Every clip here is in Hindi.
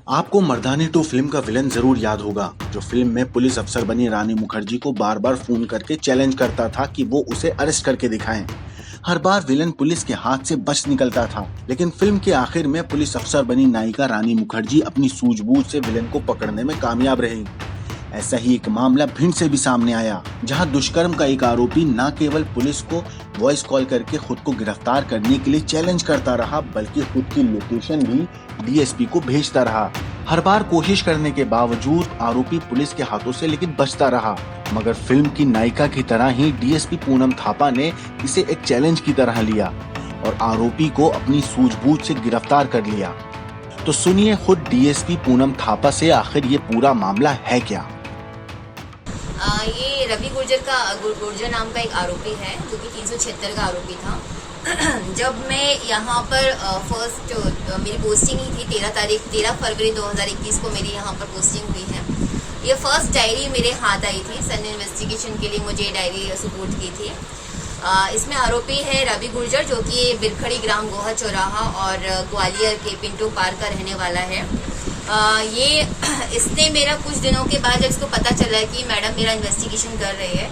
आपको मर्दानी 2 फिल्म का विलन जरूर याद होगा, जो फिल्म में पुलिस अफसर बनी रानी मुखर्जी को बार बार फोन करके चैलेंज करता था कि वो उसे अरेस्ट करके दिखाएं। हर बार विलन पुलिस के हाथ से बच निकलता था, लेकिन फिल्म के आखिर में पुलिस अफसर बनी नायिका रानी मुखर्जी अपनी सूझबूझ से विलन को पकड़ने में कामयाब रही। ऐसा ही एक मामला भिंड से भी सामने आया, जहां दुष्कर्म का एक आरोपी न केवल पुलिस को वॉइस कॉल करके खुद को गिरफ्तार करने के लिए चैलेंज करता रहा, बल्कि खुद की लोकेशन भी डीएसपी को भेजता रहा। हर बार कोशिश करने के बावजूद आरोपी पुलिस के हाथों से लेकिन बचता रहा, मगर फिल्म की नायिका की तरह ही डीएसपी पूनम थापा ने इसे एक चैलेंज की तरह लिया और आरोपी को अपनी सूझबूझ से गिरफ्तार कर लिया। तो सुनिए खुद डीएसपी पूनम थापा से आखिर ये पूरा मामला है क्या। ये रवि गुर्जर नाम का एक आरोपी है, जो कि 376 का आरोपी था। जब मैं यहाँ पर फर्स्ट मेरी पोस्टिंग ही थी 13 फरवरी 2021 को मेरी यहाँ पर पोस्टिंग हुई है। ये फर्स्ट डायरी मेरे हाथ आई थी। सन इन्वेस्टिगेशन के लिए मुझे डायरी सपोर्ट की थी। इसमें आरोपी है रवि गुर्जर, जो कि बिरखड़ी ग्राम गोहा चौराहा और ग्वालियर के पिंटो पार्क का रहने वाला है। इसने मेरा कुछ दिनों के बाद जब इसको पता चला कि मैडम मेरा इन्वेस्टिगेशन कर रही है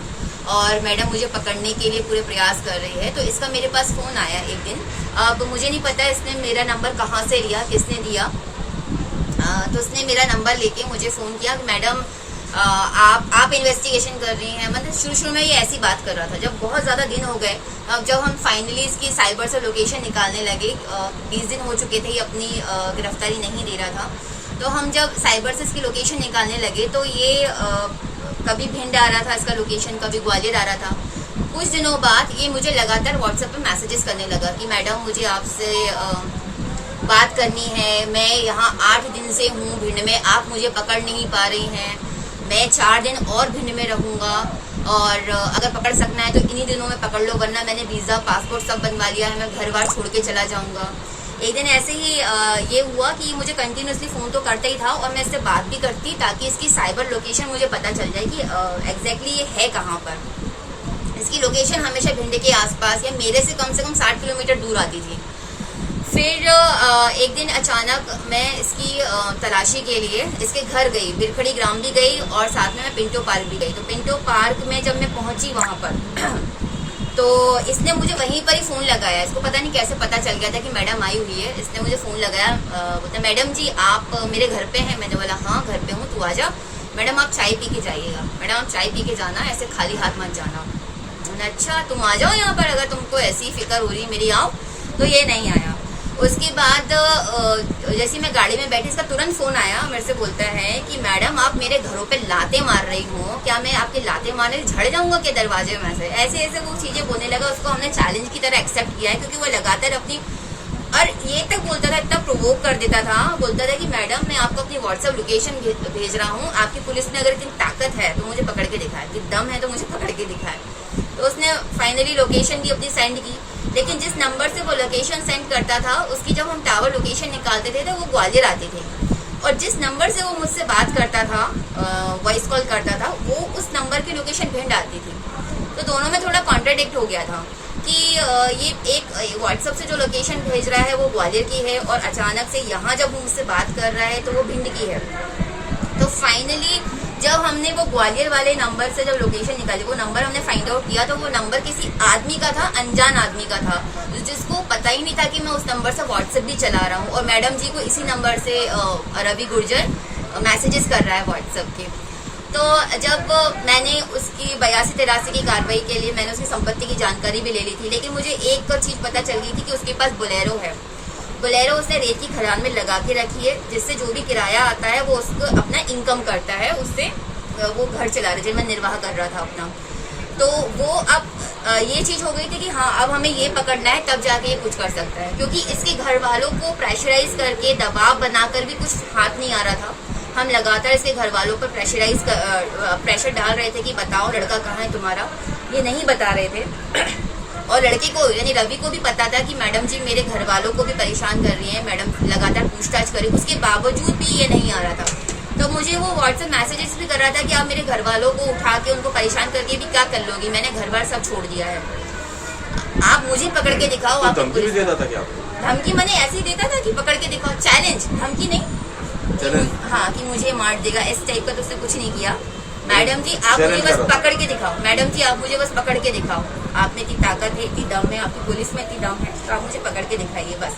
और मैडम मुझे पकड़ने के लिए पूरे प्रयास कर रही है, तो इसका मेरे पास फ़ोन आया एक दिन। अब मुझे नहीं पता इसने मेरा नंबर कहाँ से लिया, किसने दिया। तो उसने मेरा नंबर लेके मुझे फ़ोन किया कि मैडम आप इन्वेस्टिगेशन कर रही हैं। मतलब शुरू में ये ऐसी बात कर रहा था। जब बहुत ज़्यादा दिन हो गए, अब जब हम फाइनली इसकी साइबर से लोकेशन निकालने लगे, 20 दिन हो चुके थे, ये अपनी गिरफ्तारी नहीं दे रहा था। तो हम जब साइबर से इसकी लोकेशन निकालने लगे, तो ये कभी भिंड आ रहा था इसका लोकेशन, कभी ग्वालियर आ रहा था। कुछ दिनों बाद ये मुझे लगातार व्हाट्सएप पे मैसेजेस करने लगा कि मैडम मुझे आपसे बात करनी है, मैं यहाँ 8 दिन से हूँ भिंड में, आप मुझे पकड़ नहीं पा रही हैं, मैं 4 दिन और भिंड में रहूँगा और अगर पकड़ सकना है तो इन्हीं दिनों में पकड़ लो, वरना मैंने वीज़ा पासपोर्ट सब बनवा लिया है, मैं घर बार छोड़ के चला जाऊँगा। एक दिन ऐसे ही ये हुआ कि मुझे कंटिन्यूसली फ़ोन तो करता ही था और मैं इससे बात भी करती, ताकि इसकी साइबर लोकेशन मुझे पता चल जाए कि एग्जैक्टली ये है कहाँ पर। इसकी लोकेशन हमेशा भिंड के आसपास या मेरे से कम 60 किलोमीटर दूर आती थी। फिर एक दिन अचानक मैं इसकी तलाशी के लिए इसके घर गई, बिरखड़ी ग्राम भी गई और साथ में मैं पिंटो पार्क भी गई। तो पिंटो पार्क में जब मैं पहुंची वहाँ पर तो इसने मुझे वहीं पर ही फ़ोन लगाया। इसको पता नहीं कैसे पता चल गया था कि मैडम आई हुई है। इसने मुझे फ़ोन लगाया, बोलता मैडम जी आप मेरे घर पे हैं। मैंने बोला हाँ घर पे हूँ, तू आ जा। मैडम आप चाय पी के जाइएगा, मैडम आप चाय पी के जाना, ऐसे खाली हाथ मत जाना। अच्छा तुम आ जाओ यहाँ पर, अगर तुमको ऐसी फिक्र हो रही मेरी आओ। तो ये नहीं आया। उसके बाद जैसे मैं गाड़ी में बैठी, इसका तुरंत फ़ोन आया, मेरे से बोलता है कि मैडम आप मेरे घरों पे लाते मार रही हो, क्या मैं आपके लाते मारने झड़ जाऊंगा क्या दरवाजे में से। ऐसे वो चीज़ें बोलने लगा। उसको हमने चैलेंज की तरह एक्सेप्ट किया है, क्योंकि वो लगातार अपनी और ये तक बोलता था, इतना प्रोवोक कर देता था। बोलता था कि मैडम मैं आपको अपनी व्हाट्सएप लोकेशन भेज रहा हूँ, आपकी पुलिस में अगर इतनी ताकत है तो मुझे पकड़ के दिखाए, कि दम है तो मुझे पकड़ के दिखाए। तो उसने फाइनली लोकेशन भी अपनी सेंड की, लेकिन जिस नंबर से वो लोकेशन सेंड करता था उसकी जब हम टावर लोकेशन निकालते थे तो वो ग्वालियर आती थी, और जिस नंबर से वो मुझसे बात करता था, वॉइस कॉल करता था, वो उस नंबर की लोकेशन भिंड आती थी। तो दोनों में थोड़ा कॉन्ट्राडिक्ट हो गया था कि ये एक व्हाट्सएप से जो लोकेशन भेज रहा है वो ग्वालियर की है, और अचानक से यहाँ जब वो मुझसे बात कर रहा है तो वो भिंड की है। तो फाइनली जब हमने वो ग्वालियर वाले नंबर से जब लोकेशन निकाली, वो नंबर हमने फाइंड आउट किया, तो वो नंबर किसी आदमी का था, अनजान आदमी का था, जिसको पता ही नहीं था कि मैं उस नंबर से व्हाट्सएप भी चला रहा हूँ, और मैडम जी को इसी नंबर से रवि गुर्जर मैसेजेस कर रहा है व्हाट्सएप के। तो जब मैंने उसकी 82-83 की कार्रवाई के लिए मैंने उसकी संपत्ति की जानकारी भी ले ली थी, लेकिन मुझे एक चीज़ पता चल गई थी कि उसके पास बोलेरो है। बोलेरो उसने रेत की खदान में लगा के रखी है, जिससे जो भी किराया आता है वो उसको अपना इनकम करता है, उससे वो घर चला रहा है, जिनमें निर्वाह कर रहा था अपना। तो वो अब ये चीज़ हो गई थी कि हाँ अब हमें ये पकड़ना है, तब जाके ये कुछ कर सकता है, क्योंकि इसके घर वालों को प्रेशराइज करके दबाव बनाकर भी कुछ हाथ नहीं आ रहा था। हम लगातार इसके घर वालों पर प्रेशर डाल रहे थे कि बताओ लड़का कहाँ है तुम्हारा, ये नहीं बता रहे थे। और लड़के को यानी रवि को भी पता था कि मैडम जी मेरे घर वालों को भी परेशान कर रही हैं, मैडम लगातार पूछताछ करी, उसके बावजूद भी ये नहीं आ रहा था। तो मुझे वो व्हाट्सएप मैसेजेस भी कर रहा था कि आप मेरे घर वालों को उठा के उनको परेशान करके भी क्या कर लोगी, मैंने घर बार सब छोड़ दिया है, आप मुझे पकड़ के दिखाओ। आप धमकी भी देता था क्या? धमकी मैंने ऐसे ही देता था कि पकड़ के दिखाओ, चैलेंज, धमकी नहीं। हाँ कि मुझे मार देगा, इस टाइप का तो उसने कुछ नहीं किया। मैडम जी आप मुझे बस पकड़ के दिखाओ, मैडम जी आप मुझे बस पकड़ के दिखाओ, आप में इतनी ताकत है, इतनी दम है, आपकी पुलिस में इतनी दम है, तो आप मुझे पकड़ के दिखाइए बस।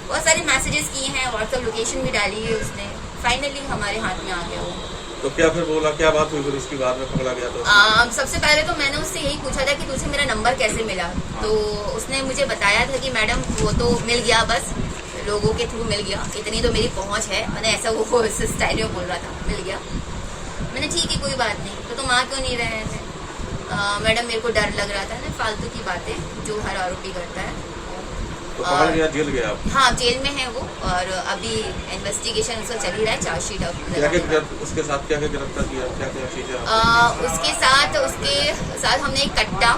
बहुत सारे मैसेजेस किए हैं, व्हाट्सएप लोकेशन भी डाली है उसने। फाइनली हमारे हाथ में आ गया वो। तो क्या फिर बोला, क्या बात हुई फिर उसके बाद में पकड़ा गया तो? सबसे पहले तो मैंने उससे यही पूछा था कि तुझे मेरा नंबर कैसे मिला, तो उसने मुझे बताया था कि मैडम वो तो मिल गया, बस लोगों के थ्रू मिल गया, इतनी तो मेरी पहुंच है। मैंने ऐसा वो स्टाइल में बोल रहा था, मिल गया। मैंने ठीक है कोई बात नहीं, तो तुम आ क्यों नहीं रहे थे? मैडम मेरे को डर लग रहा था ना, फालतू की बातें जो हर आरोपी करता है। तो पकड़ गया, जेल गया आप? हाँ जेल में है वो, और अभी इन्वेस्टिगेशन उसका चल ही रहा है, चार्जशीट उसके साथ क्या क्या गिरफ्तार किया, क्या क्या चीजें? उसके साथ हमने एक कट्टा,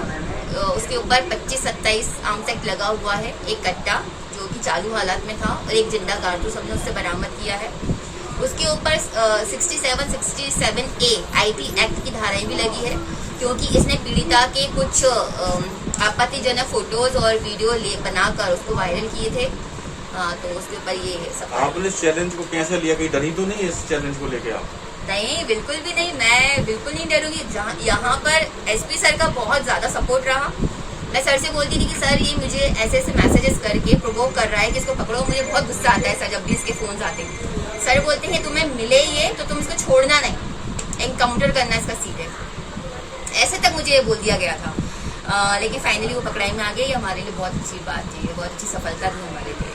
उसके ऊपर 25-27 आर्म्स एक्ट लगा हुआ है, एक कट्टा जो कि चालू हालात में था, और एक जिंदा कारतूस हमने उससे बरामद किया है। उसके ऊपर 67A IT एक्ट की धाराएं भी लगी है, क्योंकि इसने पीड़िता के कुछ आपत्तिजनक फोटोज और वीडियो बनाकर उसको वायरल किए थे। तो उसके ऊपर ये सब। आपने इस चैलेंज को कैसे लिया, कहीं डरी तो नहीं इस चैलेंज को लेके आप? नहीं बिल्कुल भी नहीं, मैं बिल्कुल नहीं डरूंगी। यहाँ पर SP सर का बहुत ज्यादा सपोर्ट रहा। मैं सर से बोलती थी कि सर ये मुझे ऐसे ऐसे मैसेजेस करके प्रोवोक कर रहा है कि इसको पकड़ो, मुझे बहुत गुस्सा आता है सर जब भी इसके फोन आते हैं। सर बोलते हैं तुम्हें मिले ये तो तुम इसको छोड़ना नहीं, एनकाउंटर करना इसका सीधे, ऐसे तक मुझे बोल दिया गया था। लेकिन फाइनली वो पकड़ाई में आ गई, हमारे लिए बहुत अच्छी बात थी, बहुत अच्छी सफलता थी हमारे लिए।